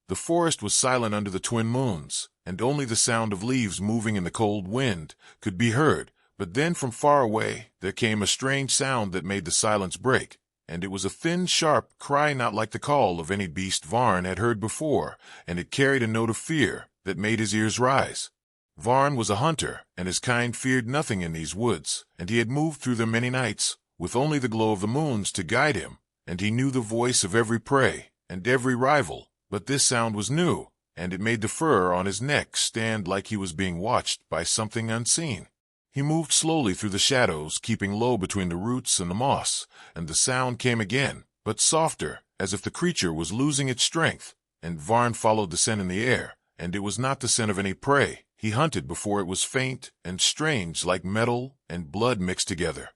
The forest was silent under the twin moons, and only the sound of leaves moving in the cold wind could be heard. But then from far away there came a strange sound that made the silence break, and it was a thin, sharp cry, not like the call of any beast Varn had heard before, and it carried a note of fear that made his ears rise. Varn was a hunter, and his kind feared nothing in these woods, and he had moved through them many nights, with only the glow of the moons to guide him, and he knew the voice of every prey and every rival. But this sound was new, and it made the fur on his neck stand like he was being watched by something unseen. He moved slowly through the shadows, keeping low between the roots and the moss, and the sound came again, but softer, as if the creature was losing its strength. And Varn followed the scent in the air, and it was not the scent of any prey. He hunted before it was faint and strange, like metal and blood mixed together.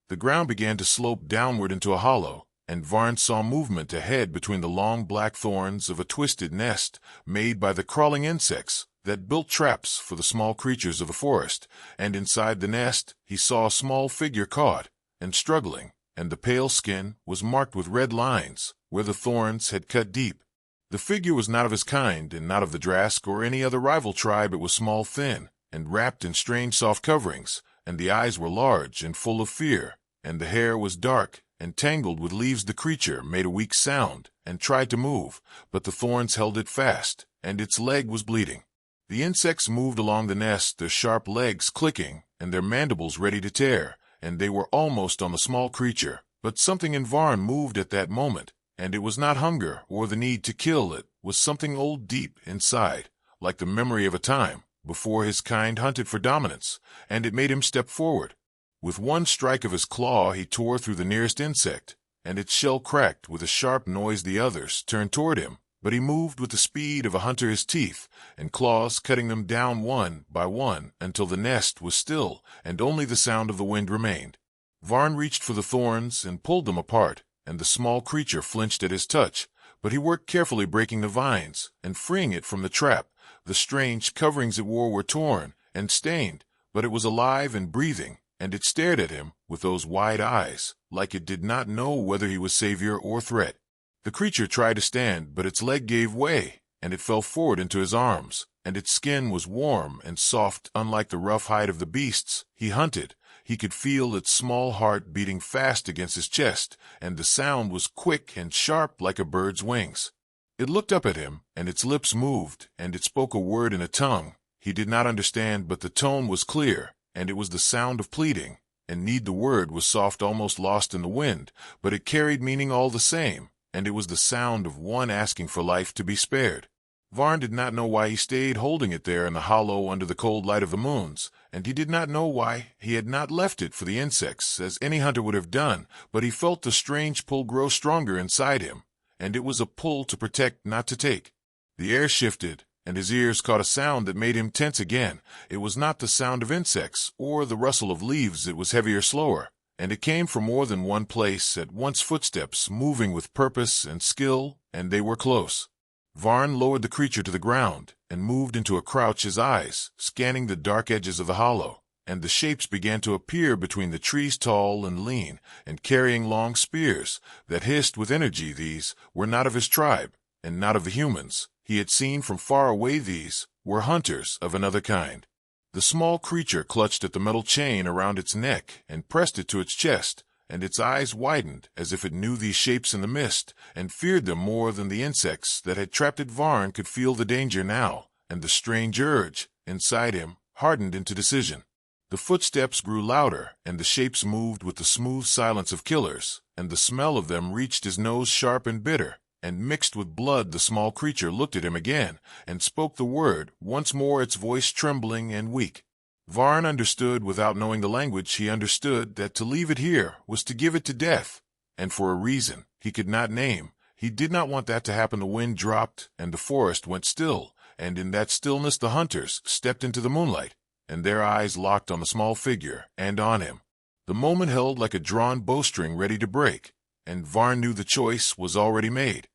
The ground began to slope downward into a hollow, and Varn saw movement ahead between the long black thorns of a twisted nest made by the crawling insects that built traps for the small creatures of the forest, and inside the nest he saw a small figure caught and struggling, and the pale skin was marked with red lines where the thorns had cut deep. The figure was not of his kind, and not of the Drask or any other rival tribe. It was small, thin, and wrapped in strange soft coverings, and the eyes were large and full of fear, and the hair was dark and tangled with leaves. The creature made a weak sound and tried to move, but the thorns held it fast, and its leg was bleeding. The insects moved along the nest, their sharp legs clicking and their mandibles ready to tear, and they were almost on the small creature. But something in Varn moved at that moment, and it was not hunger or the need to kill. It was something old deep inside, like the memory of a time before his kind hunted for dominance, and it made him step forward. With one strike of his claw he tore through the nearest insect, and its shell cracked with a sharp noise. The others turned toward him, but he moved with the speed of a hunter, his teeth and claws cutting them down one by one until the nest was still and only the sound of the wind remained. Varn reached for the thorns and pulled them apart, and the small creature flinched at his touch, but he worked carefully, breaking the vines and freeing it from the trap. The strange coverings it wore were torn and stained, but it was alive and breathing, and it stared at him with those wide eyes, like it did not know whether he was savior or threat. The creature tried to stand, but its leg gave way, and it fell forward into his arms, and its skin was warm and soft, unlike the rough hide of the beasts he hunted. He could feel its small heart beating fast against his chest, and the sound was quick and sharp like a bird's wings. It looked up at him, and its lips moved, and it spoke a word in a tongue he did not understand, but the tone was clear, and it was the sound of pleading, and need. The word was soft, almost lost in the wind, but it carried meaning all the same, and it was the sound of one asking for life to be spared. Varn did not know why he stayed holding it there in the hollow under the cold light of the moons, and he did not know why he had not left it for the insects, as any hunter would have done, but he felt the strange pull grow stronger inside him, and it was a pull to protect, not to take. The air shifted, and his ears caught a sound that made him tense again. It was not the sound of insects or the rustle of leaves. It was heavier, slower, and it came from more than one place at once, footsteps moving with purpose and skill, and they were close. Varn lowered the creature to the ground and moved into a crouch, his eyes scanning the dark edges of the hollow, and the shapes began to appear between the trees, tall and lean, and carrying long spears that hissed with energy. These were not of his tribe, and not of the humans he had seen from far away. These were hunters of another kind. The small creature clutched at the metal chain around its neck and pressed it to its chest, and its eyes widened as if it knew these shapes in the mist and feared them more than the insects that had trapped it. Varn could feel the danger now, and the strange urge inside him hardened into decision. The footsteps grew louder, and the shapes moved with the smooth silence of killers, and the smell of them reached his nose, sharp and bitter, and mixed with blood. The small creature looked at him again and spoke the word once more, its voice trembling and weak. Varn understood without knowing the language. He understood that to leave it here was to give it to death, and for a reason he could not name. He did not want that to happen. The wind dropped, and the forest went still, and in that stillness the hunters stepped into the moonlight, and their eyes locked on the small figure and on him. The moment held like a drawn bowstring ready to break, and Varn knew the choice was already made.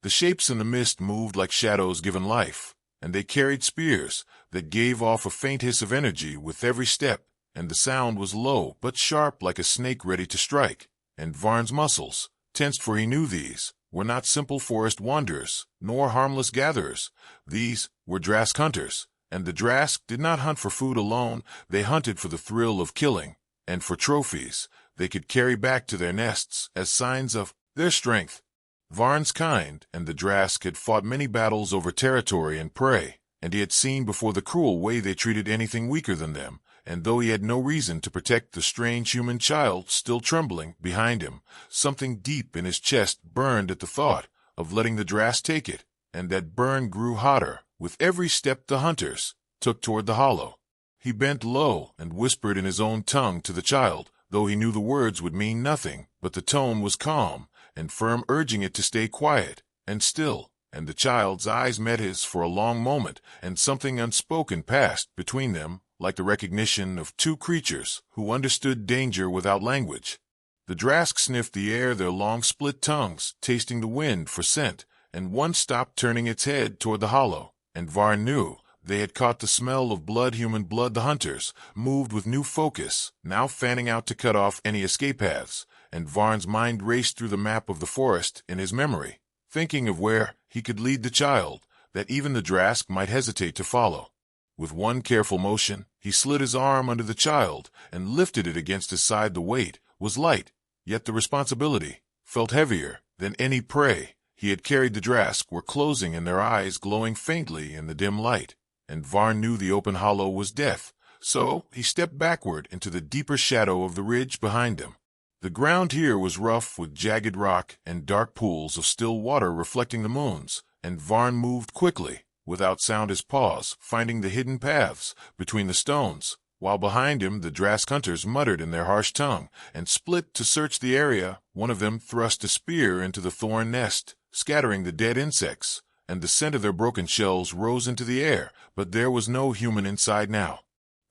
The shapes in the mist moved like shadows given life, and they carried spears that gave off a faint hiss of energy with every step, and the sound was low but sharp like a snake ready to strike, and Varn's muscles tensed, for he knew these were not simple forest wanderers, nor harmless gatherers. These were Drask hunters, and the Drask did not hunt for food alone. They hunted for the thrill of killing, and for trophies they could carry back to their nests as signs of their strength. Varn's kind and the Drask had fought many battles over territory and prey, and he had seen before the cruel way they treated anything weaker than them, and though he had no reason to protect the strange human child still trembling behind him, something deep in his chest burned at the thought of letting the Drask take it, and that burn grew hotter with every step the hunters took toward the hollow. He bent low and whispered in his own tongue to the child, though he knew the words would mean nothing, but the tone was calm and firm, urging it to stay quiet and still, and the child's eyes met his for a long moment, and something unspoken passed between them, like the recognition of two creatures who understood danger without language. The Drask sniffed the air, their long split tongues tasting the wind for scent, and one stopped, turning its head toward the hollow, and Varn knew they had caught the smell of blood, human blood. The hunters moved with new focus, now fanning out to cut off any escape paths, and Varn's mind raced through the map of the forest in his memory, thinking of where he could lead the child, that even the Drask might hesitate to follow. With one careful motion, he slid his arm under the child and lifted it against his side. The weight was light, yet the responsibility felt heavier than any prey he had carried. The Drask were closing, and their eyes glowing faintly in the dim light, and Varn knew the open hollow was death, so he stepped backward into the deeper shadow of the ridge behind him. The ground here was rough with jagged rock and dark pools of still water reflecting the moons, and Varn moved quickly, without sound, his paws finding the hidden paths between the stones, while behind him the Drask hunters muttered in their harsh tongue and split to search the area. One of them thrust a spear into the thorn nest, scattering the dead insects, and the scent of their broken shells rose into the air, but there was no human inside now.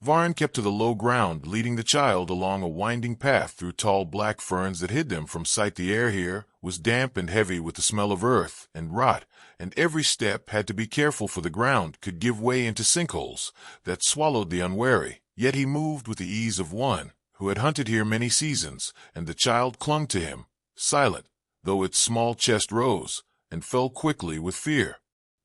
Varn kept to the low ground, leading the child along a winding path through tall black ferns that hid them from sight. The air here was damp and heavy with the smell of earth and rot, and every step had to be careful, for the ground could give way into sinkholes that swallowed the unwary. Yet he moved with the ease of one who had hunted here many seasons, and the child clung to him, silent, though its small chest rose and fell quickly with fear.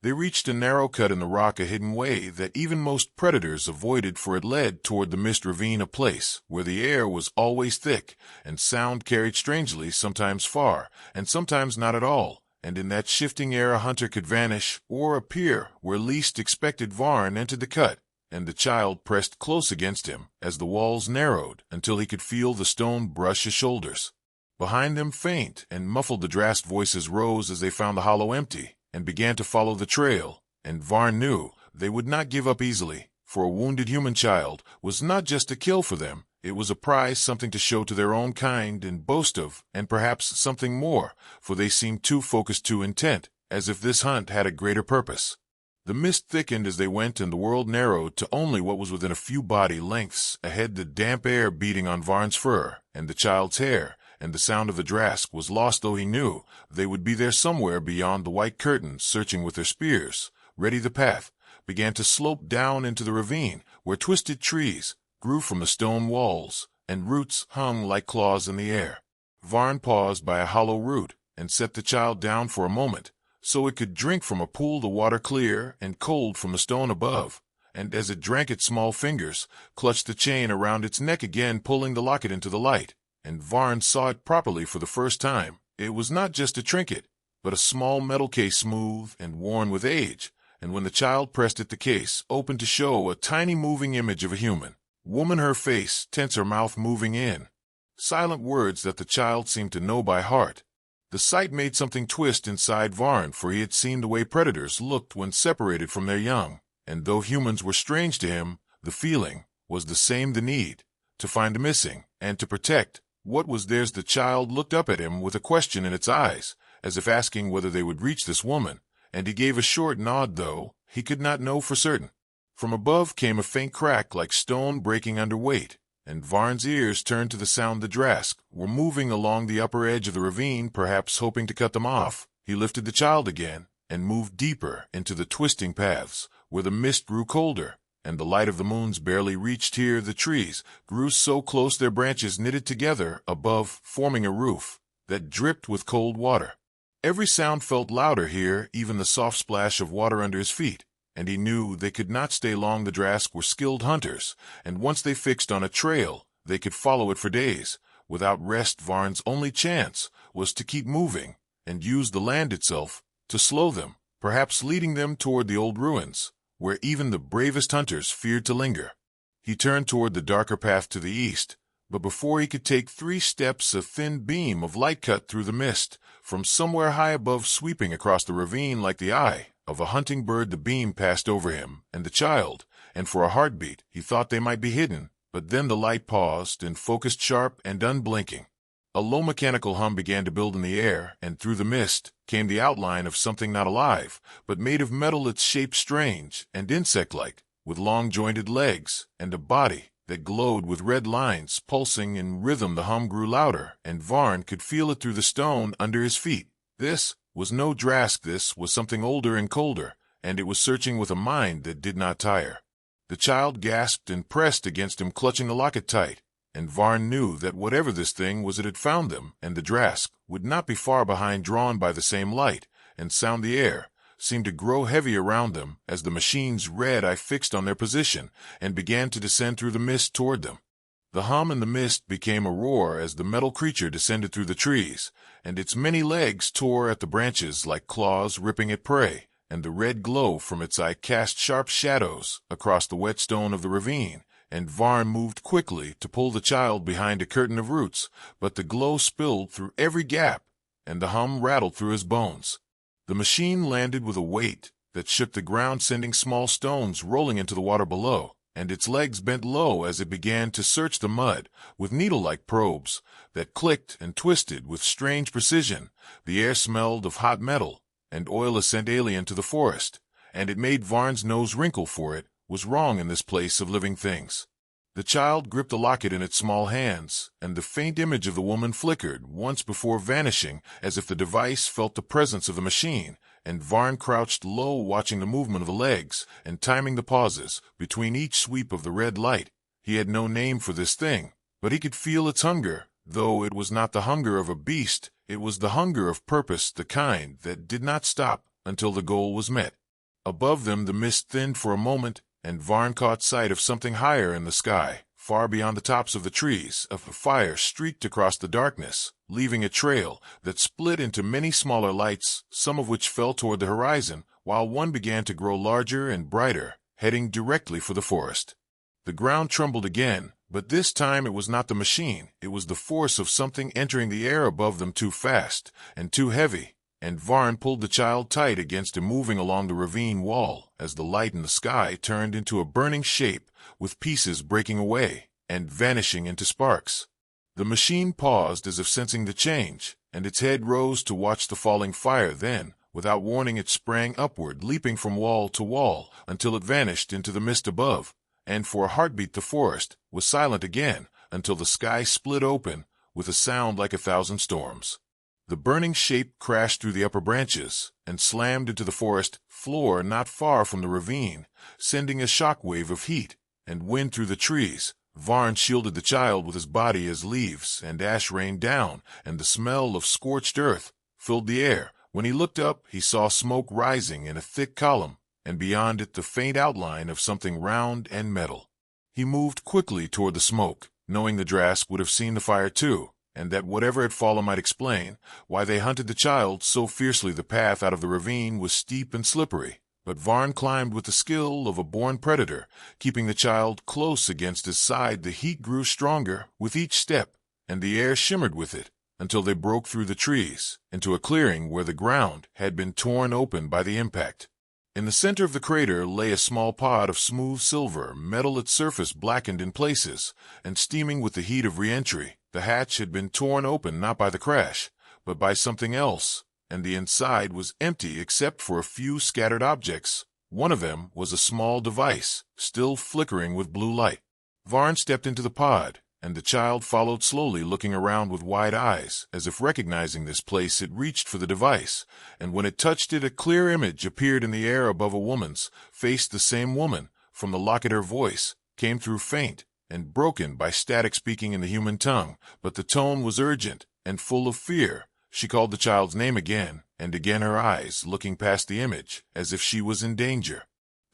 They reached a narrow cut in the rock, a hidden way that even most predators avoided, for it led toward the mist ravine, a place where the air was always thick and sound carried strangely, sometimes far and sometimes not at all, and in that shifting air a hunter could vanish or appear where least expected. Varn entered the cut, and the child pressed close against him as the walls narrowed until he could feel the stone brush his shoulders. Behind them, faint and muffled, the Drask voices rose as they found the hollow empty and began to follow the trail, and Varn knew they would not give up easily, for a wounded human child was not just a kill for them, it was a prize, something to show to their own kind and boast of, and perhaps something more, for they seemed too focused, too intent, as if this hunt had a greater purpose. The mist thickened as they went, and the world narrowed to only what was within a few body lengths ahead, the damp air beating on Varn's fur and the child's hair, and the sound of the Drask was lost, though he knew they would be there somewhere beyond the white curtains, searching with their spears ready. The path began to slope down into the ravine, where twisted trees grew from the stone walls, and roots hung like claws in the air. Varn paused by a hollow root and set the child down for a moment, so it could drink from a pool, the water clear and cold from the stone above, and as it drank its small fingers clutched the chain around its neck, again pulling the locket into the light. And Varn saw it properly for the first time. It was not just a trinket, but a small metal case, smooth and worn with age, and when the child pressed it, the case opened to show a tiny moving image of a human woman, her face tense, her mouth moving in silent words that the child seemed to know by heart. The sight made something twist inside Varn, for he had seen the way predators looked when separated from their young, and though humans were strange to him, the feeling was the same, the need to find the missing and to protect what was theirs. The child looked up at him with a question in its eyes, as if asking whether they would reach this woman, and he gave a short nod, though he could not know for certain. From above came a faint crack like stone breaking under weight, and Varn's ears turned to the sound. The Drask were moving along the upper edge of the ravine, perhaps hoping to cut them off. He lifted the child again and moved deeper into the twisting paths, where the mist grew colder, and the light of the moons barely reached. Here the trees grew so close their branches knitted together above, forming a roof that dripped with cold water. Every sound felt louder here, even the soft splash of water under his feet, and he knew they could not stay long. The Drask were skilled hunters, and once they fixed on a trail, they could follow it for days. Without rest, Varn's only chance was to keep moving and use the land itself to slow them, perhaps leading them toward the old ruins, where even the bravest hunters feared to linger. He turned toward the darker path to the east, but before he could take 3 steps, a thin beam of light cut through the mist from somewhere high above, sweeping across the ravine like the eye of a hunting bird. The beam passed over him and the child, and for a heartbeat he thought they might be hidden, but then the light paused and focused sharp and unblinking. A low mechanical hum began to build in the air, and through the mist came the outline of something not alive, but made of metal, its shape strange and insect-like, with long jointed legs and a body that glowed with red lines pulsing in rhythm. The hum grew louder, and Varn could feel it through the stone under his feet. This was no Drask. This was something older and colder, and it was searching with a mind that did not tire. The child gasped and pressed against him, clutching the locket tight, and Varn knew that whatever this thing was, it had found them, and the Drask would not be far behind. Drawn by the same light and sound, the air seemed to grow heavy around them as the machine's red eye fixed on their position and began to descend through the mist toward them. The hum in the mist became a roar as the metal creature descended through the trees, and its many legs tore at the branches like claws ripping at prey, and the red glow from its eye cast sharp shadows across the wet stone of the ravine. And Varn moved quickly to pull the child behind a curtain of roots, but the glow spilled through every gap, and the hum rattled through his bones. The machine landed with a weight that shook the ground, sending small stones rolling into the water below, and its legs bent low as it began to search the mud with needle-like probes that clicked and twisted with strange precision. The air smelled of hot metal and oil, a scent alien to the forest, and it made Varn's nose wrinkle, for it was wrong in this place of living things. The child gripped the locket in its small hands, and the faint image of the woman flickered once before vanishing, as if the device felt the presence of the machine, and Varn crouched low, watching the movement of the legs and timing the pauses between each sweep of the red light. He had no name for this thing, but he could feel its hunger, though it was not the hunger of a beast. It was the hunger of purpose, the kind that did not stop until the goal was met. Above them the mist thinned for a moment, and Varn caught sight of something higher in the sky, far beyond the tops of the trees. A fire streaked across the darkness, leaving a trail that split into many smaller lights, some of which fell toward the horizon, while one began to grow larger and brighter, heading directly for the forest. The ground trembled again, but this time it was not the machine. It was the force of something entering the air above them, too fast and too heavy, and Varn pulled the child tight against him, moving along the ravine wall as the light in the sky turned into a burning shape, with pieces breaking away and vanishing into sparks. The machine paused as if sensing the change, and its head rose to watch the falling fire. Then, without warning, it sprang upward, leaping from wall to wall until it vanished into the mist above, and for a heartbeat the forest was silent again until the sky split open with a sound like 1,000 storms. The burning shape crashed through the upper branches and slammed into the forest floor not far from the ravine, sending a shock wave of heat and wind through the trees. Varn shielded the child with his body as leaves and ash rained down, and the smell of scorched earth filled the air. When he looked up, he saw smoke rising in a thick column, and beyond it the faint outline of something round and metal. He moved quickly toward the smoke, knowing the Drask would have seen the fire too, and that whatever had fallen might explain why they hunted the child so fiercely. The path out of the ravine was steep and slippery, but Varn climbed with the skill of a born predator, keeping the child close against his side. The heat grew stronger with each step, and the air shimmered with it, until they broke through the trees into a clearing where the ground had been torn open by the impact. In the center of the crater lay a small pod of smooth silver metal, its surface blackened in places and steaming with the heat of re-entry. The hatch had been torn open not by the crash, but by something else, and the inside was empty except for a few scattered objects. One of them was a small device, still flickering with blue light. Varn stepped into the pod, and the child followed slowly, looking around with wide eyes, as if recognizing this place. It reached for the device, and when it touched it, a clear image appeared in the air above a woman's face. The same woman from the locket. Her voice came through faint and broken by static, speaking in the human tongue, but the tone was urgent and full of fear. She called the child's name again, and again her eyes looking past the image, as if she was in danger.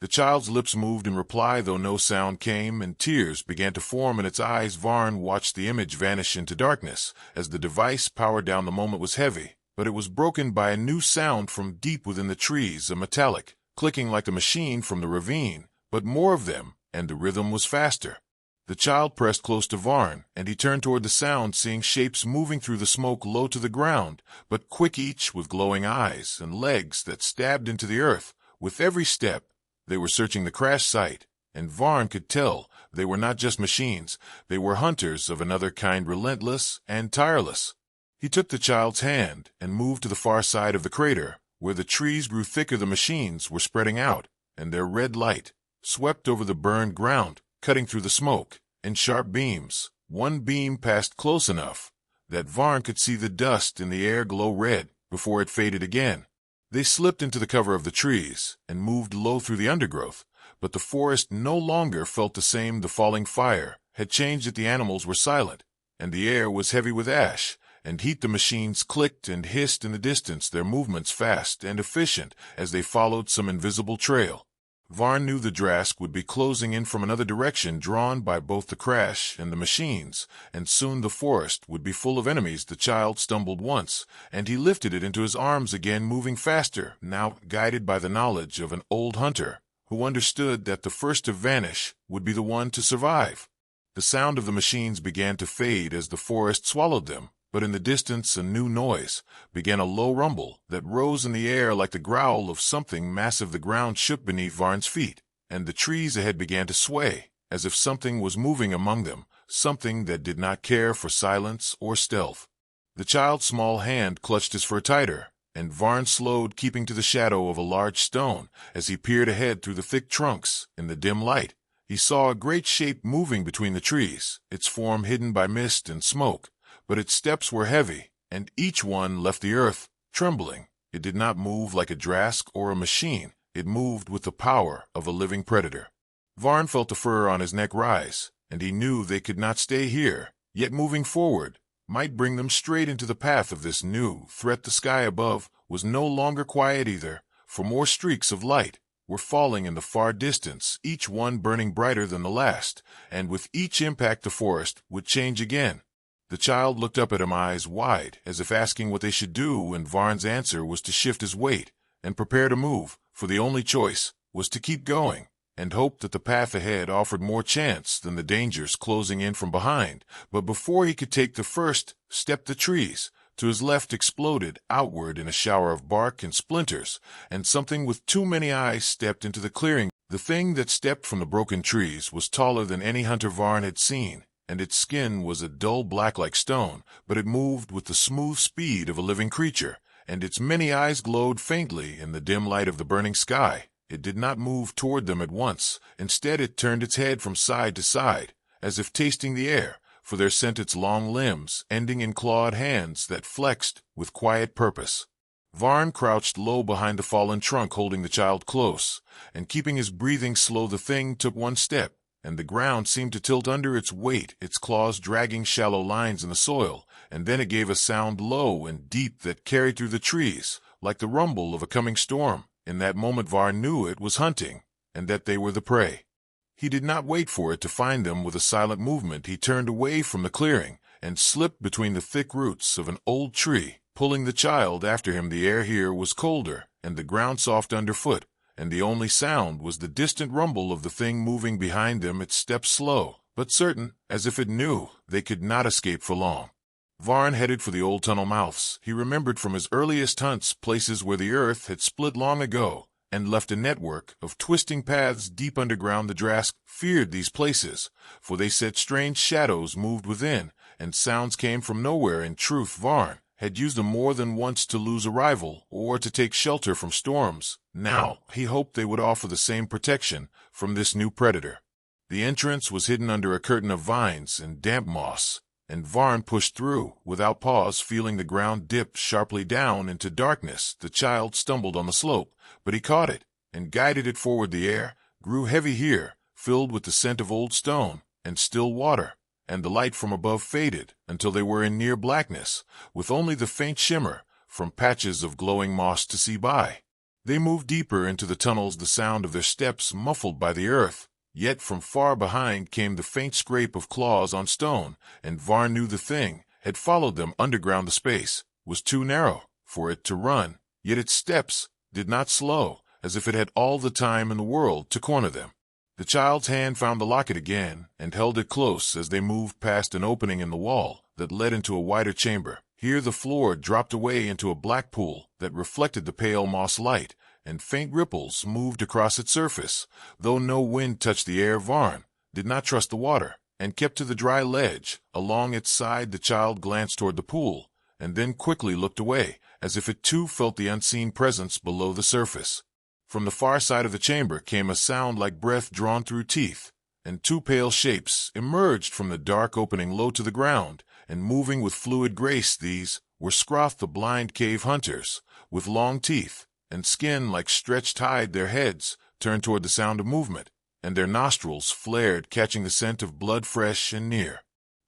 The child's lips moved in reply, though no sound came, and tears began to form in its eyes. Varn watched the image vanish into darkness. As the device powered down, the moment was heavy, but it was broken by a new sound from deep within the trees, a metallic, clicking like the machine from the ravine, but more of them, and the rhythm was faster. The child pressed close to Varn, and he turned toward the sound, seeing shapes moving through the smoke low to the ground, but quick, each with glowing eyes and legs that stabbed into the earth. With every step, they were searching the crash site, and Varn could tell they were not just machines. They were hunters of another kind, relentless and tireless. He took the child's hand and moved to the far side of the crater, where the trees grew thicker. The machines were spreading out, and their red light swept over the burned ground, cutting through the smoke in sharp beams. One beam passed close enough that Varn could see the dust in the air glow red before it faded again. They slipped into the cover of the trees and moved low through the undergrowth, but the forest no longer felt the same. The falling fire had changed it. The animals were silent, and the air was heavy with ash and heat. The machines clicked and hissed in the distance, their movements fast and efficient as they followed some invisible trail. Varn knew the Drask would be closing in from another direction, drawn by both the crash and the machines, and soon the forest would be full of enemies. The child stumbled once, and he lifted it into his arms again, moving faster, now guided by the knowledge of an old hunter who understood that the first to vanish would be the one to survive. The sound of the machines began to fade as the forest swallowed them, but in the distance a new noise began, a low rumble that rose in the air like the growl of something massive. The ground shook beneath Varn's feet, and the trees ahead began to sway, as if something was moving among them, something that did not care for silence or stealth. The child's small hand clutched his fur tighter, and Varn slowed, keeping to the shadow of a large stone. As he peered ahead through the thick trunks in the dim light, he saw a great shape moving between the trees, its form hidden by mist and smoke. But its steps were heavy, and each one left the earth trembling. It did not move like a Drask or a machine. It moved with the power of a living predator. Varn felt the fur on his neck rise, and he knew they could not stay here. Yet moving forward might bring them straight into the path of this new threat. The sky above was no longer quiet either, for more streaks of light were falling in the far distance, each one burning brighter than the last, and with each impact the forest would change again. The child looked up at him, eyes wide, as if asking what they should do, and Varn's answer was to shift his weight and prepare to move, for the only choice was to keep going and hope that the path ahead offered more chance than the dangers closing in from behind. But before he could take the first step, the trees to his left exploded outward in a shower of bark and splinters, and something with too many eyes stepped into the clearing. The thing that stepped from the broken trees was taller than any hunter Varn had seen, and its skin was a dull black like stone, but it moved with the smooth speed of a living creature, and its many eyes glowed faintly in the dim light of the burning sky. It did not move toward them at once. Instead, it turned its head from side to side, as if tasting the air, for there sent its long limbs, ending in clawed hands that flexed with quiet purpose. Varn crouched low behind the fallen trunk, holding the child close, and keeping his breathing slow. The thing took one step, and the ground seemed to tilt under its weight, its claws dragging shallow lines in the soil, and then it gave a sound low and deep that carried through the trees, like the rumble of a coming storm. In that moment Varn knew it was hunting, and that they were the prey. He did not wait for it to find them. With a silent movement he turned away from the clearing, and slipped between the thick roots of an old tree, pulling the child after him. The air here was colder, and the ground soft underfoot, and the only sound was the distant rumble of the thing moving behind them, its steps slow, but certain, as if it knew they could not escape for long. Varn headed for the old tunnel mouths. He remembered from his earliest hunts places where the earth had split long ago, and left a network of twisting paths deep underground. The Drask feared these places, for they said strange shadows moved within, and sounds came from nowhere. In truth, Varn had used them more than once to lose a rival or to take shelter from storms. Now he hoped they would offer the same protection from this new predator. The entrance was hidden under a curtain of vines and damp moss, and Varn pushed through without pause, feeling the ground dip sharply down into darkness. The child stumbled on the slope, but he caught it and guided it forward. The air grew heavy here, filled with the scent of old stone and still water, and the light from above faded until they were in near blackness, with only the faint shimmer from patches of glowing moss to see by. They moved deeper into the tunnels, the sound of their steps muffled by the earth, yet from far behind came the faint scrape of claws on stone, and Varn knew the thing had followed them underground. The space was too narrow for it to run, yet its steps did not slow, as if it had all the time in the world to corner them. The child's hand found the locket again and held it close as they moved past an opening in the wall that led into a wider chamber. Here the floor dropped away into a black pool that reflected the pale moss light, and faint ripples moved across its surface. Though no wind touched the air, Varn did not trust the water and kept to the dry ledge along its side. The child glanced toward the pool and then quickly looked away, as if it too felt the unseen presence below the surface. From the far side of the chamber came a sound like breath drawn through teeth, and two pale shapes emerged from the dark opening low to the ground, and moving with fluid grace. These were Skroth, the blind cave hunters, with long teeth and skin like stretched hide. Their heads turned toward the sound of movement, and their nostrils flared, catching the scent of blood fresh and near.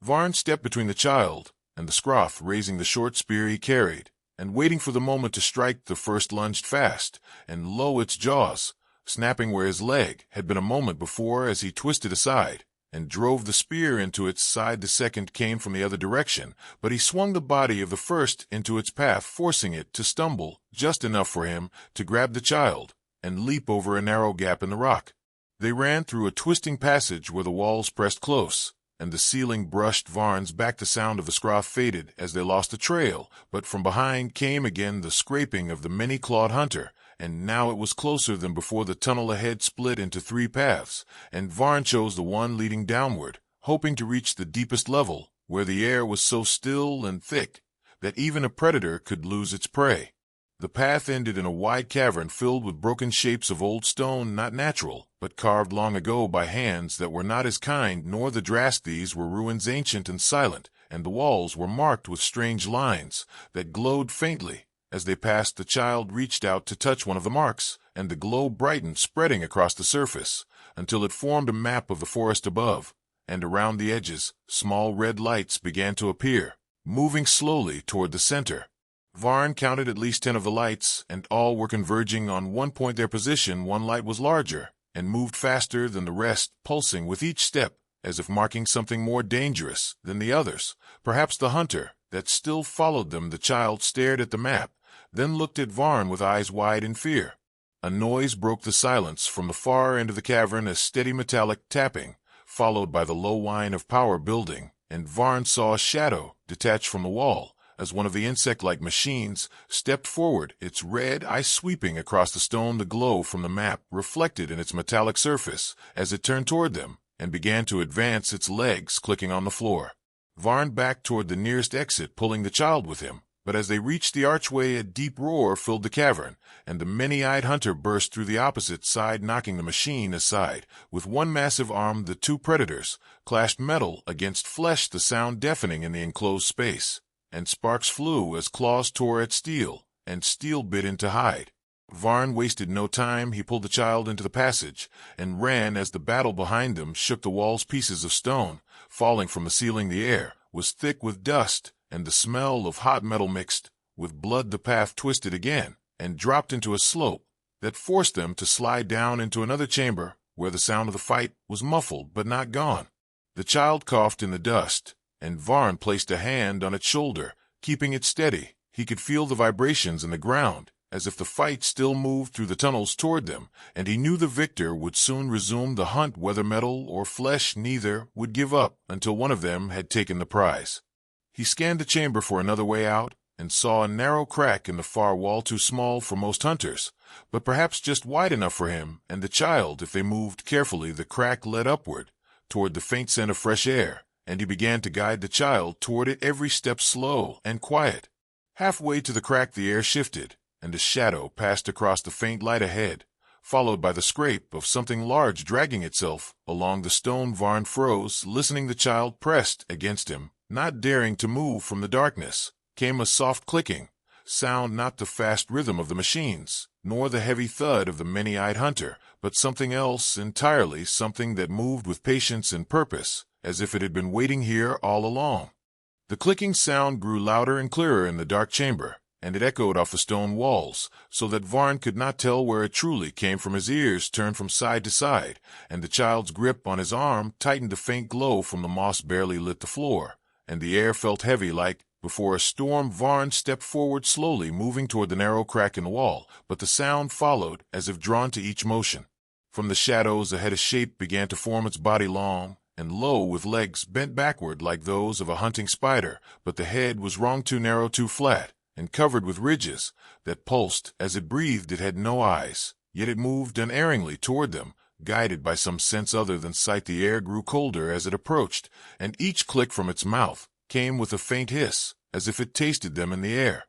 Varn stepped between the child and the Skroth, raising the short spear he carried, and waiting for the moment to strike. The first lunged fast, and lo, its jaws, snapping where his leg had been a moment before as he twisted aside and drove the spear into its side. The second came from the other direction, but he swung the body of the first into its path, forcing it to stumble just enough for him to grab the child and leap over a narrow gap in the rock. They ran through a twisting passage where the walls pressed close, and the ceiling brushed Varn's back. The sound of the Skroth faded as they lost the trail, but from behind came again the scraping of the many-clawed hunter, and now it was closer than before. The tunnel ahead split into three paths, and Varn chose the one leading downward, hoping to reach the deepest level, where the air was so still and thick that even a predator could lose its prey. The path ended in a wide cavern filled with broken shapes of old stone, not natural, but carved long ago by hands that were not his kind nor the Drast. These were ruins ancient and silent, and the walls were marked with strange lines that glowed faintly. As they passed, the child reached out to touch one of the marks, and the glow brightened, spreading across the surface until it formed a map of the forest above, and around the edges small red lights began to appear, moving slowly toward the center. Varn counted at least 10 of the lights, and all were converging on one point. Their position, one light was larger and moved faster than the rest, pulsing with each step as if marking something more dangerous than the others, perhaps the hunter that still followed them. The child stared at the map, then looked at Varn with eyes wide in fear. A noise broke the silence from the far end of the cavern, a steady metallic tapping, followed by the low whine of power building, and Varn saw a shadow detach from the wall as one of the insect-like machines stepped forward, its red eye sweeping across the stone. The glow from the map reflected in its metallic surface as it turned toward them and began to advance, its legs clicking on the floor. Varn backed toward the nearest exit, pulling the child with him, but as they reached the archway, a deep roar filled the cavern, and the many-eyed hunter burst through the opposite side, knocking the machine aside. With one massive arm, the two predators clashed metal against flesh, the sound deafening in the enclosed space, and sparks flew as claws tore at steel, and steel bit into hide. Varn wasted no time. He pulled the child into the passage and ran as the battle behind them shook the walls. Pieces of stone falling from the ceiling. The air was thick with dust and the smell of hot metal mixed with blood. The path twisted again and dropped into a slope that forced them to slide down into another chamber where the sound of the fight was muffled but not gone. The child coughed in the dust, and Varn placed a hand on its shoulder, keeping it steady. He could feel the vibrations in the ground, as if the fight still moved through the tunnels toward them, and he knew the victor would soon resume the hunt. Whether metal or flesh, neither would give up until one of them had taken the prize. He scanned the chamber for another way out, and saw a narrow crack in the far wall, too small for most hunters, but perhaps just wide enough for him and the child if they moved carefully. The crack led upward, toward the faint scent of fresh air, and he began to guide the child toward it, every step slow and quiet. Halfway to the crack, the air shifted, and a shadow passed across the faint light ahead, followed by the scrape of something large dragging itself along the stone. Varn froze, listening. The child pressed against him, not daring to move. From the darkness came a soft clicking sound, not the fast rhythm of the machines, nor the heavy thud of the many-eyed hunter, but something else entirely, something that moved with patience and purpose, as if it had been waiting here all along. The clicking sound grew louder and clearer in the dark chamber, and it echoed off the stone walls, so that Varn could not tell where it truly came from. His ears turned from side to side, and the child's grip on his arm tightened. A faint glow from the moss barely lit the floor, and the air felt heavy like before a storm. Varn stepped forward slowly, moving toward the narrow crack in the wall, but the sound followed, as if drawn to each motion. From the shadows ahead a shape began to form, its body long and low, with legs bent backward like those of a hunting spider, but the head was wrong, too narrow, too flat, and covered with ridges that pulsed as it breathed. It had no eyes, yet it moved unerringly toward them, guided by some sense other than sight. The air grew colder as it approached, and each click from its mouth came with a faint hiss, as if it tasted them in the air.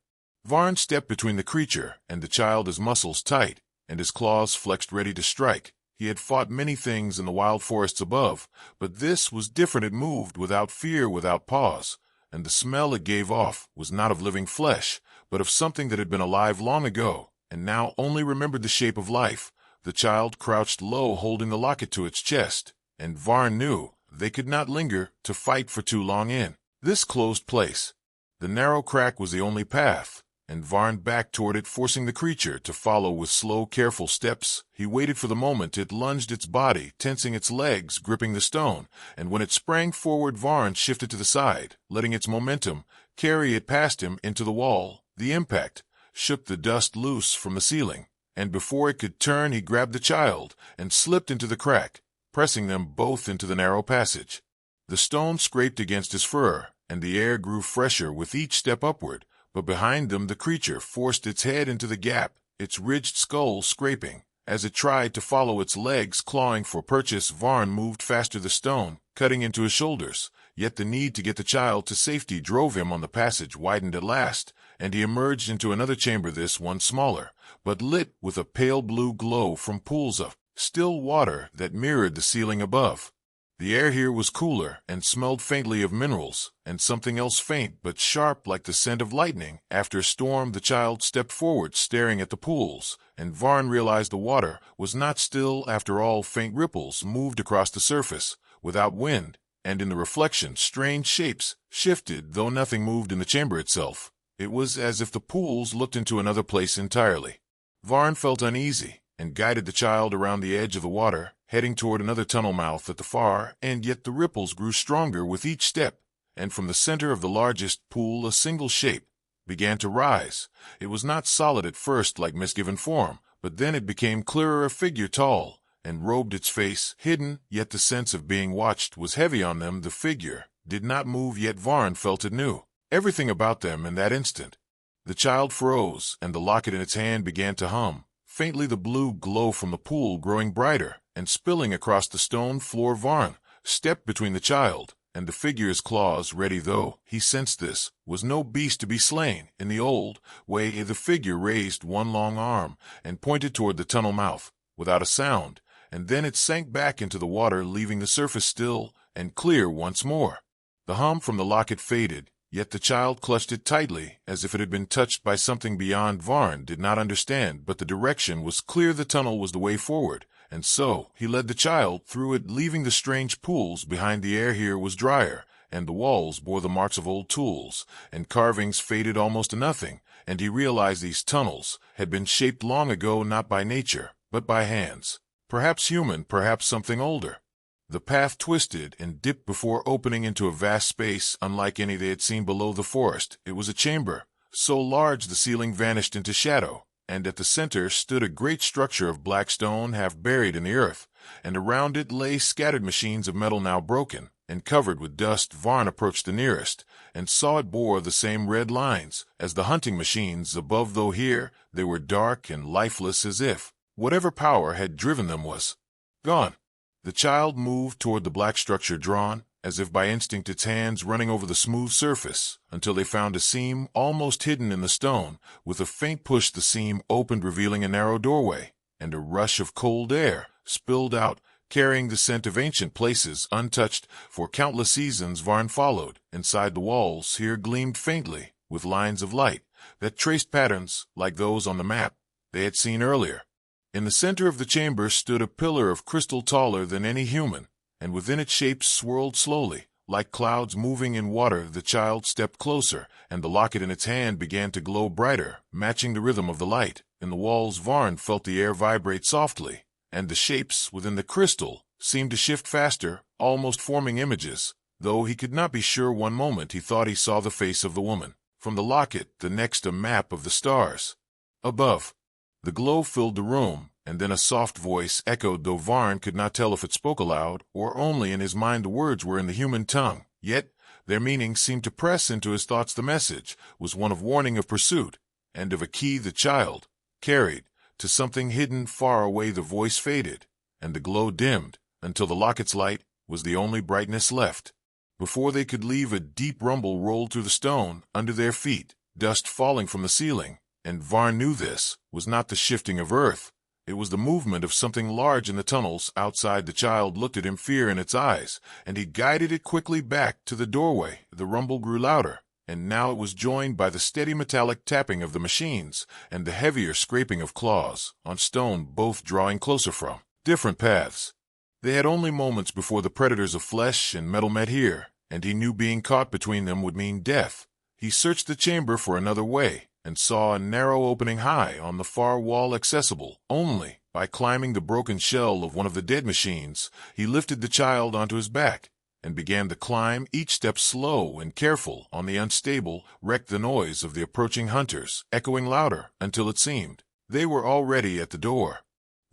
Varn stepped between the creature and the child, his muscles tight, and his claws flexed, ready to strike. He had fought many things in the wild forests above, but this was different. It moved without fear, without pause, and the smell it gave off was not of living flesh, but of something that had been alive long ago, and now only remembered the shape of life. The child crouched low, holding the locket to its chest, and Varn knew they could not linger to fight for too long in this closed place. The narrow crack was the only path, and Varn backed toward it, forcing the creature to follow with slow, careful steps. He waited for the moment it lunged its body, tensing its legs, gripping the stone, and when it sprang forward, Varn shifted to the side, letting its momentum carry it past him into the wall. The impact shook the dust loose from the ceiling, and before it could turn, he grabbed the child and slipped into the crack, pressing them both into the narrow passage. The stone scraped against his fur, and the air grew fresher with each step upward, but behind them the creature forced its head into the gap, its ridged skull scraping as it tried to follow, its legs clawing for purchase. Varn moved faster, the stone cutting into his shoulders, yet the need to get the child to safety drove him on. The passage widened at last, and he emerged into another chamber, this one smaller, but lit with a pale blue glow from pools of still water that mirrored the ceiling above. The air here was cooler and smelled faintly of minerals and something else, faint but sharp like the scent of lightning after a storm. The child stepped forward, staring at the pools, and Varn realized the water was not still after all. Faint ripples moved across the surface without wind, and in the reflection strange shapes shifted, though nothing moved in the chamber itself. It was as if the pools looked into another place entirely. Varn felt uneasy and guided the child around the edge of the water, heading toward another tunnel mouth at the far end. Yet the ripples grew stronger with each step, and from the center of the largest pool a single shape began to rise. It was not solid at first like misgiven form, but then it became clearer, a figure tall and robed, its face hidden, yet the sense of being watched was heavy on them. The figure did not move, yet Varn felt it knew everything about them in that instant. The child froze, and the locket in its hand began to hum faintly, the blue glow from the pool growing brighter and spilling across the stone floor. Varn stepped between the child and the figure's claws, ready, though he sensed this was no beast to be slain in the old way. The figure raised one long arm and pointed toward the tunnel mouth without a sound, and then it sank back into the water, leaving the surface still and clear once more. The hum from the locket faded, yet the child clutched it tightly as if it had been touched by something beyond. Varn did not understand, but the direction was clear. The tunnel was the way forward, and so he led the child through it, leaving the strange pools behind. The air here was drier, and the walls bore the marks of old tools, and carvings faded almost to nothing, and he realized these tunnels had been shaped long ago, not by nature, but by hands. Perhaps human, perhaps something older. The path twisted and dipped before opening into a vast space unlike any they had seen below the forest. It was a chamber, so large the ceiling vanished into shadow, and at the center stood a great structure of black stone half buried in the earth, and around it lay scattered machines of metal now broken and covered with dust. Varn approached the nearest and saw it bore the same red lines as the hunting machines above, though here they were dark and lifeless, as if whatever power had driven them was gone. The child moved toward the black structure, drawn, as if by instinct, its hands running over the smooth surface until they found a seam almost hidden in the stone. With a faint push the seam opened, revealing a narrow doorway, and a rush of cold air spilled out, carrying the scent of ancient places untouched for countless seasons. Varn followed. Inside, the walls here gleamed faintly with lines of light that traced patterns like those on the map they had seen earlier. In the center of the chamber stood a pillar of crystal taller than any human, and within its shapes swirled slowly. Like clouds moving in water, the child stepped closer, and the locket in its hand began to glow brighter, matching the rhythm of the light. In the walls, Varn felt the air vibrate softly, and the shapes within the crystal seemed to shift faster, almost forming images. Though he could not be sure, one moment he thought he saw the face of the woman. From the locket, the next a map of the stars. Above, the glow filled the room, and then a soft voice echoed, though Varn could not tell if it spoke aloud or only in his mind. The words were in the human tongue, yet their meaning seemed to press into his thoughts. The message was one of warning, of pursuit, and of a key the child carried to something hidden far away. The voice faded, and the glow dimmed, until the locket's light was the only brightness left. Before they could leave, a deep rumble rolled through the stone under their feet, dust falling from the ceiling, and Varn knew this was not the shifting of earth. It was the movement of something large in the tunnels outside. The child looked at him, fear in its eyes, and he guided it quickly back to the doorway. The rumble grew louder, and now it was joined by the steady metallic tapping of the machines and the heavier scraping of claws on stone, both drawing closer from different paths. They had only moments before the predators of flesh and metal met here, and he knew being caught between them would mean death. He searched the chamber for another way, and saw a narrow opening high on the far wall, accessible only by climbing the broken shell of one of the dead machines. He lifted the child onto his back and began the climb, each step slow and careful on the unstable wreck. The noise of the approaching hunters echoing louder until it seemed they were already at the door.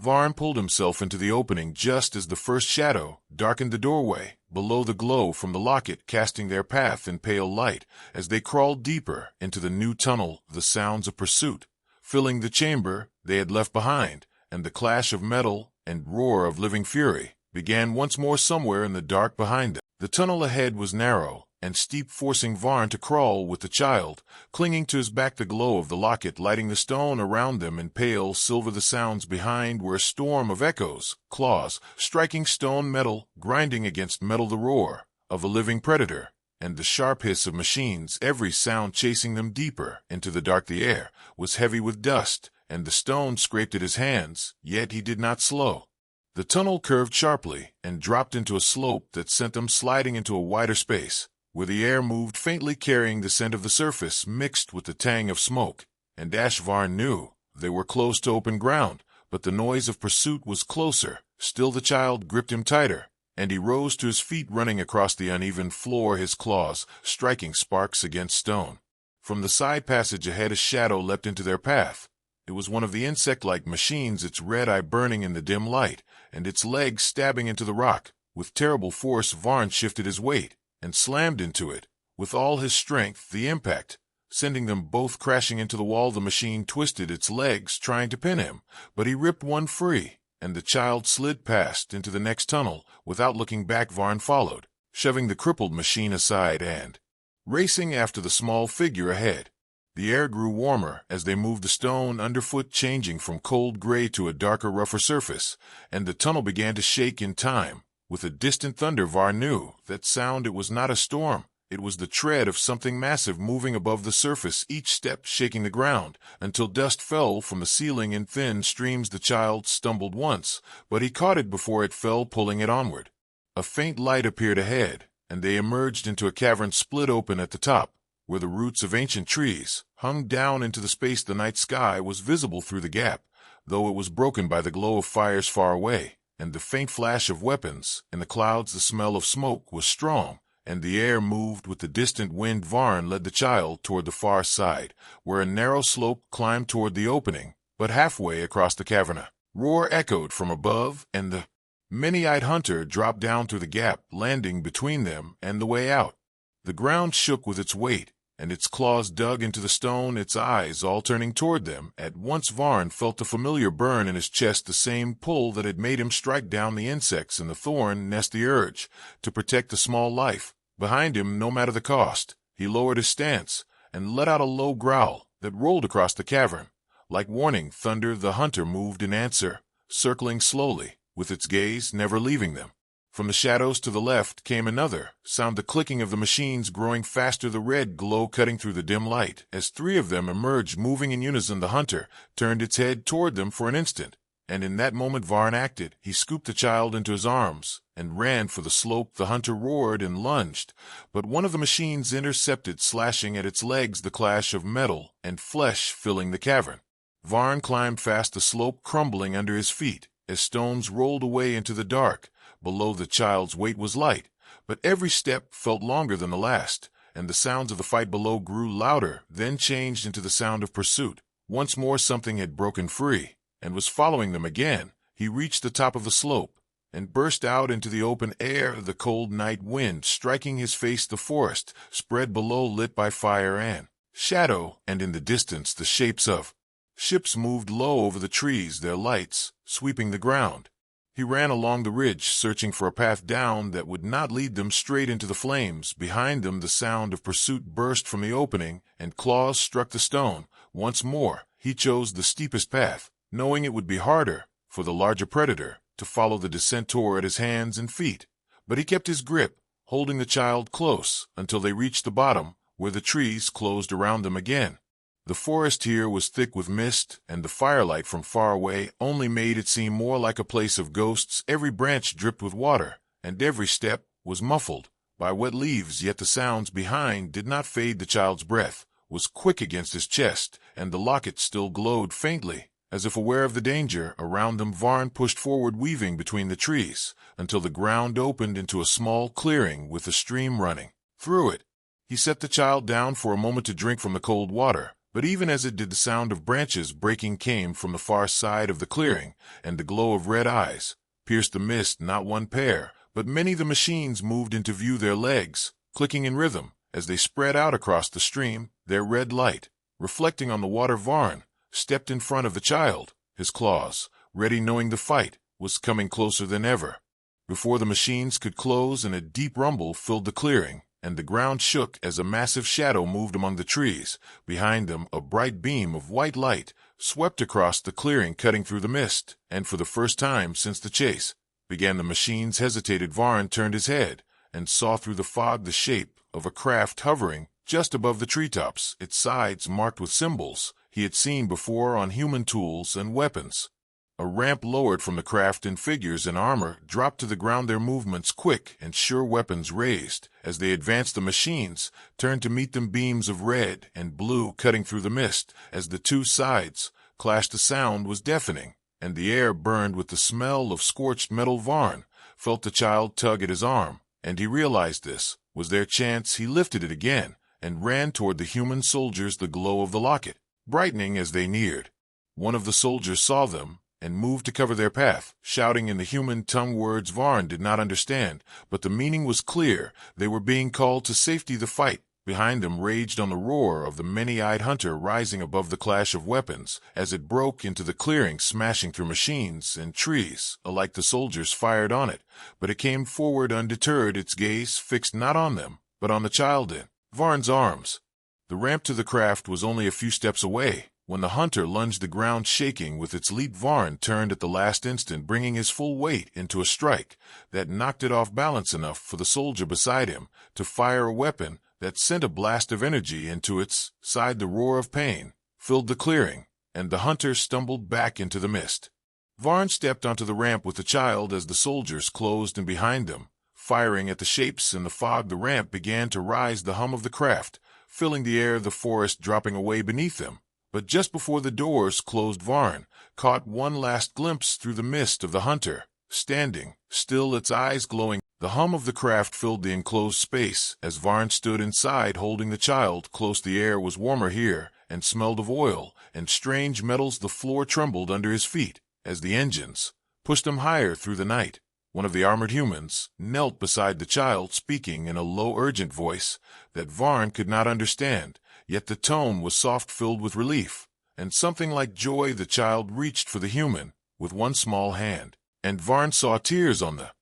Varn pulled himself into the opening just as the first shadow darkened the doorway, below the glow from the locket casting their path in pale light. As they crawled deeper into the new tunnel, the sounds of pursuit filling the chamber they had left behind, and the clash of metal and roar of living fury began once more somewhere in the dark behind them. The tunnel ahead was narrow and steep, forcing Varn to crawl with the child clinging to his back, the glow of the locket lighting the stone around them in pale silver. The sounds behind were a storm of echoes, claws striking stone, metal grinding against metal, the roar of a living predator, and the sharp hiss of machines, every sound chasing them deeper into the dark. The air was heavy with dust, and the stone scraped at his hands, yet he did not slow. The tunnel curved sharply and dropped into a slope that sent them sliding into a wider space, where the air moved faintly, carrying the scent of the surface mixed with the tang of smoke. And Varn knew they were close to open ground, but the noise of pursuit was closer. Still the child gripped him tighter, and he rose to his feet, running across the uneven floor, his claws striking sparks against stone. From the side passage ahead, a shadow leapt into their path. It was one of the insect-like machines, its red eye burning in the dim light, and its legs stabbing into the rock. With terrible force, Varn shifted his weight and slammed into it with all his strength, the impact sending them both crashing into the wall. The machine twisted its legs, trying to pin him, but he ripped one free, and the child slid past into the next tunnel. Without looking back, Varn followed, shoving the crippled machine aside and racing after the small figure ahead. The air grew warmer as they moved, the stone underfoot changing from cold gray to a darker, rougher surface, and the tunnel began to shake in time with a distant thunder. Varn knew that sound. It was not a storm. It was the tread of something massive moving above the surface, each step shaking the ground until dust fell from the ceiling in thin streams. The child stumbled once, but he caught it before it fell, pulling it onward. A faint light appeared ahead, and they emerged into a cavern split open at the top, where the roots of ancient trees hung down into the space. The night sky was visible through the gap, though it was broken by the glow of fires far away and the faint flash of weapons in the clouds. The smell of smoke was strong, and the air moved with the distant wind. Varn led the child toward the far side, where a narrow slope climbed toward the opening, but halfway across the cavern a roar echoed from above, and the many-eyed hunter dropped down through the gap, landing between them and the way out. The ground shook with its weight, and its claws dug into the stone, its eyes all turning toward them. At once Varn felt the familiar burn in his chest, the same pull that had made him strike down the insects in the thorn nest, the urge to protect the small life behind him, no matter the cost. He lowered his stance and let out a low growl that rolled across the cavern. Like warning thunder, the hunter moved in answer, circling slowly, with its gaze never leaving them. From the shadows to the left came another sound, the clicking of the machines growing faster, the red glow cutting through the dim light. As three of them emerged, moving in unison, the hunter turned its head toward them for an instant, And in that moment Varn acted. He scooped the child into his arms and ran for the slope. The hunter roared and lunged, but one of the machines intercepted, slashing at its legs, the clash of metal and flesh filling the cavern. Varn climbed fast, the slope crumbling under his feet as stones rolled away into the dark. Below, the child's weight was light, but every step felt longer than the last, and the sounds of the fight below grew louder, then changed into the sound of pursuit. Once more something had broken free and was following them again. He reached the top of the slope and burst out into the open air, the cold night wind striking his face. The forest spread below, lit by fire and shadow, and in the distance the shapes of ships moved low over the trees, their lights sweeping the ground. He ran along the ridge, searching for a path down that would not lead them straight into the flames. Behind them the sound of pursuit burst from the opening, and claws struck the stone. Once more he chose the steepest path, knowing it would be harder for the larger predator to follow the descent toward his hands and feet. But he kept his grip, holding the child close until they reached the bottom, where the trees closed around them again. The forest here was thick with mist, and the firelight from far away only made it seem more like a place of ghosts. Every branch dripped with water, and every step was muffled by wet leaves, yet the sounds behind did not fade. The child's breath was quick against his chest, and the locket still glowed faintly. As if aware of the danger around them, Varn pushed forward, weaving between the trees, until the ground opened into a small clearing with a stream running through it. He set the child down for a moment to drink from the cold water, but even as it did, the sound of branches breaking came from the far side of the clearing, and the glow of red eyes pierced the mist. Not one pair, but many. The machines moved into view, their legs clicking in rhythm as they spread out across the stream, their red light reflecting on the water. Varn stepped in front of the child, his claws ready, knowing the fight was coming closer than ever. Before the machines could close, and a deep rumble filled the clearing, and the ground shook as a massive shadow moved among the trees. Behind them, a bright beam of white light swept across the clearing, cutting through the mist, and for the first time since the chase began, the machines hesitated. Varn turned his head and saw through the fog the shape of a craft hovering just above the treetops, its sides marked with symbols he had seen before on human tools and weapons. A ramp lowered from the craft, and figures in armor dropped to the ground, their movements quick and sure, weapons raised. As they advanced, the machines turned to meet them, beams of red and blue cutting through the mist. As the two sides clashed, the sound was deafening, and the air burned with the smell of scorched metal. Varn felt the child tug at his arm, and he realized this was their chance. He lifted it again and ran toward the human soldiers, the glow of the locket brightening as they neared. One of the soldiers saw them and moved to cover their path, shouting in the human tongue words Varn did not understand, but the meaning was clear. They were being called to safety. The fight behind them raged on, the roar of the many-eyed hunter rising above the clash of weapons as it broke into the clearing, smashing through machines and trees alike. The soldiers fired on it, but it came forward undeterred, its gaze fixed not on them, but on the child in Varn's arms. The ramp to the craft was only a few steps away when the hunter lunged, the ground shaking with its leap. Varn turned at the last instant, bringing his full weight into a strike that knocked it off balance enough for the soldier beside him to fire a weapon that sent a blast of energy into its side. The roar of pain filled the clearing, and the hunter stumbled back into the mist. Varn stepped onto the ramp with the child as the soldiers closed in behind them, firing at the shapes in the fog. The ramp began to rise, the hum of the craft filling the air, the forest dropping away beneath them. But just before the doors closed, Varn caught one last glimpse through the mist of the hunter, standing still, its eyes glowing. The hum of the craft filled the enclosed space as Varn stood inside, holding the child close. The air was warmer here and smelled of oil and strange metals. The floor trembled under his feet as the engines pushed him higher through the night. One of the armored humans knelt beside the child, speaking in a low, urgent voice that Varn could not understand, yet the tone was soft, filled with relief and something like joy. The child reached for the human with one small hand, and Varn saw tears on the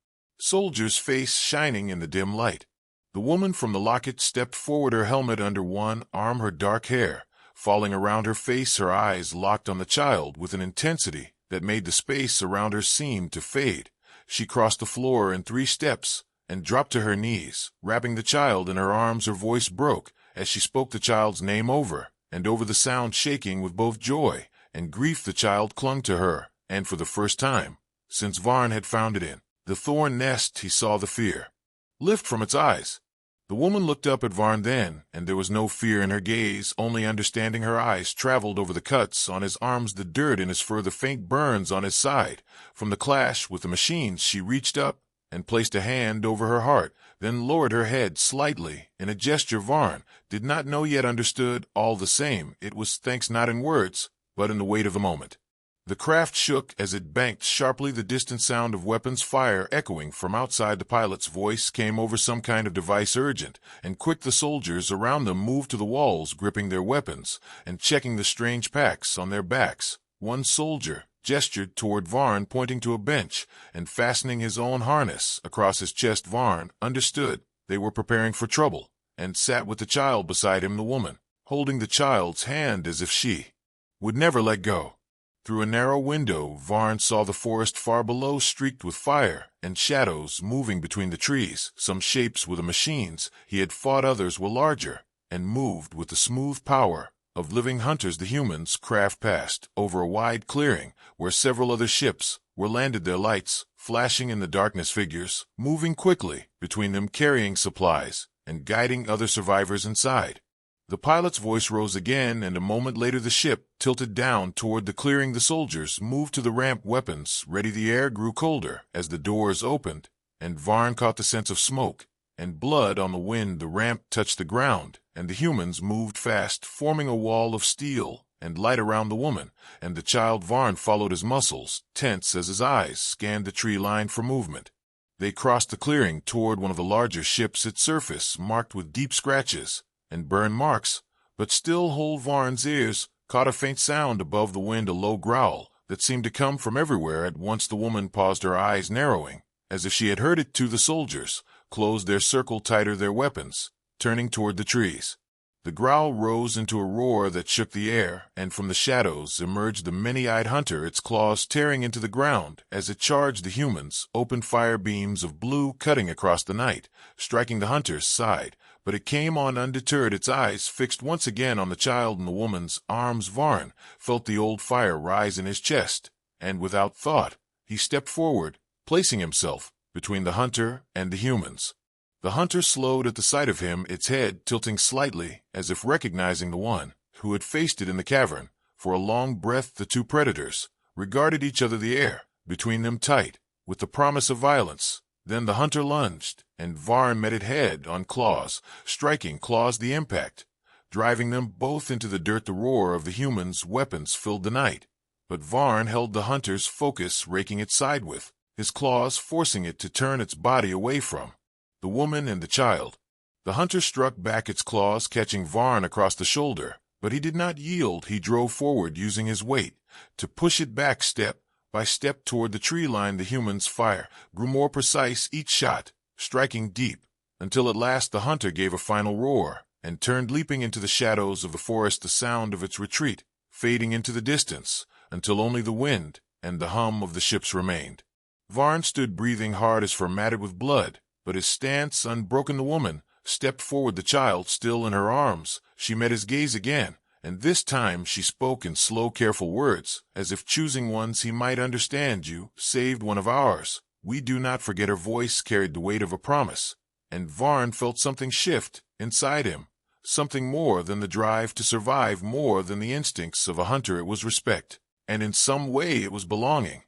soldier's face shining in the dim light. The woman from the locket stepped forward, her helmet under one arm, her dark hair falling around her face, her eyes locked on the child with an intensity that made the space around her seem to fade. She crossed the floor in 3 steps and dropped to her knees, wrapping the child in her arms. Her voice broke as she spoke the child's name over and over, the sound shaking with both joy and grief. The child clung to her and for the first time, since Varn had found it in the thorn nest, he saw the fear lift from its eyes. The woman looked up at Varn then, and there was no fear in her gaze, only understanding. Her eyes traveled over the cuts on his arms, the dirt in his fur, the faint burns on his side. From the clash with the machines, she reached up and placed a hand over her heart, then lowered her head slightly in a gesture Varn did not know yet understood. All the same, it was thanks not in words, but in the weight of the moment. The craft shook as it banked sharply, the distant sound of weapons fire echoing from outside. The pilot's voice came over some kind of device, urgent and quick. The soldiers around them moved to the walls, gripping their weapons and checking the strange packs on their backs. One soldier gestured toward Varn, pointing to a bench and fastening his own harness across his chest. Varn understood they were preparing for trouble, and sat with the child beside him, the woman holding the child's hand as if she would never let go. Through a narrow window, Varn saw the forest far below, streaked with fire and shadows moving between the trees. Some shapes were the machines he had fought, others were larger and moved with the smooth power of living hunters. The humans' craft passed over a wide clearing where several other ships were landed, their lights flashing in the darkness, figures moving quickly between them, carrying supplies and guiding other survivors inside. The pilot's voice rose again, and a moment later the ship tilted down toward the clearing. The soldiers moved to the ramp, weapons ready. The air grew colder as the doors opened, and Varn caught the sense of smoke and blood on the wind. The ramp touched the ground, and the humans moved fast, forming a wall of steel and light around the woman and the child. Varn followed, his muscles tense as his eyes scanned the tree line for movement. They crossed the clearing toward one of the larger ships, its surface marked with deep scratches and burn marks, but still whole. Varn's ears caught a faint sound above the wind, a low growl that seemed to come from everywhere at once. The woman paused, her eyes narrowing, as if she had heard it too. The soldiers closed their circle tighter, their weapons turning toward the trees. The growl rose into a roar that shook the air, and from the shadows emerged the many-eyed hunter, its claws tearing into the ground as it charged. The humans opened fire, beams of blue cutting across the night, striking the hunter's side. But it came on undeterred, its eyes fixed once again on the child in the woman's arms. Varn felt the old fire rise in his chest, and without thought, he stepped forward, placing himself between the hunter and the humans. The hunter slowed at the sight of him, its head tilting slightly, as if recognizing the one who had faced it in the cavern. For a long breath, the two predators regarded each other, the air between them tight with the promise of violence. Then the hunter lunged, and Varn met it head on, claws striking claws, the impact driving them both into the dirt. The roar of the humans' weapons filled the night, but Varn held the hunter's focus, raking its side with his claws, forcing it to turn its body away from the woman and the child. The hunter struck back, its claws catching Varn across the shoulder, but he did not yield. He drove forward, using his weight to push it back step by step toward the tree line. The human's fire grew more precise, each shot striking deep, until at last the hunter gave a final roar and turned, leaping into the shadows of the forest, the sound of its retreat fading into the distance until only the wind and the hum of the ships remained. Varn stood breathing hard, his fur matted with blood, but his stance unbroken. The woman stepped forward, the child still in her arms. She met his gaze again, and this time she spoke in slow, careful words, as if choosing ones he might understand. "You saved one of ours. We do not forget." Her voice carried the weight of a promise, and Varn felt something shift inside him, something more than the drive to survive, more than the instincts of a hunter. It was respect, and in some way it was belonging.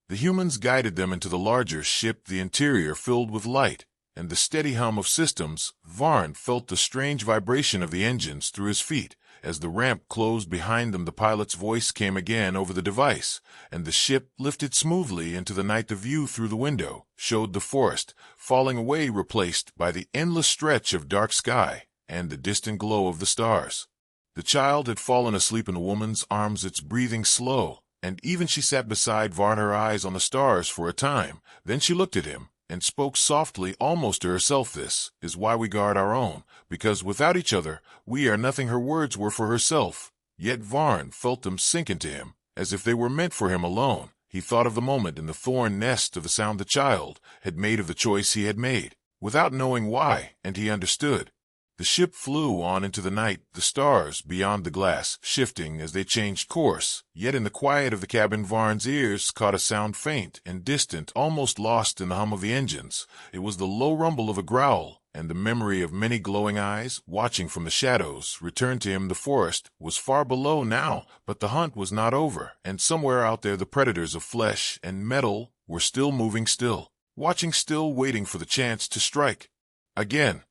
The humans guided them into the larger ship, the interior filled with light and the steady hum of systems. Varn felt the strange vibration of the engines through his feet. As the ramp closed behind them, the pilot's voice came again over the device, and the ship lifted smoothly into the night. The view through the window showed the forest falling away, replaced by the endless stretch of dark sky and the distant glow of the stars. The child had fallen asleep in the woman's arms, its breathing slow, and even she sat beside Varn, her eyes on the stars for a time. Then she looked at him and spoke softly, almost to herself. "This is why we guard our own, because without each other we are nothing." Her words were for herself, yet Varn felt them sink into him, as if they were meant for him alone. He thought of the moment in the thorn nest, of the sound the child had made, of the choice he had made, without knowing why, and he understood. The ship flew on into the night, the stars beyond the glass shifting as they changed course. Yet in the quiet of the cabin, Varn's ears caught a sound faint and distant, almost lost in the hum of the engines. It was the low rumble of a growl, and the memory of many glowing eyes watching from the shadows returned to him. The forest was far below now, but the hunt was not over, and somewhere out there the predators of flesh and metal were still moving, still watching, still waiting for the chance to strike. Again,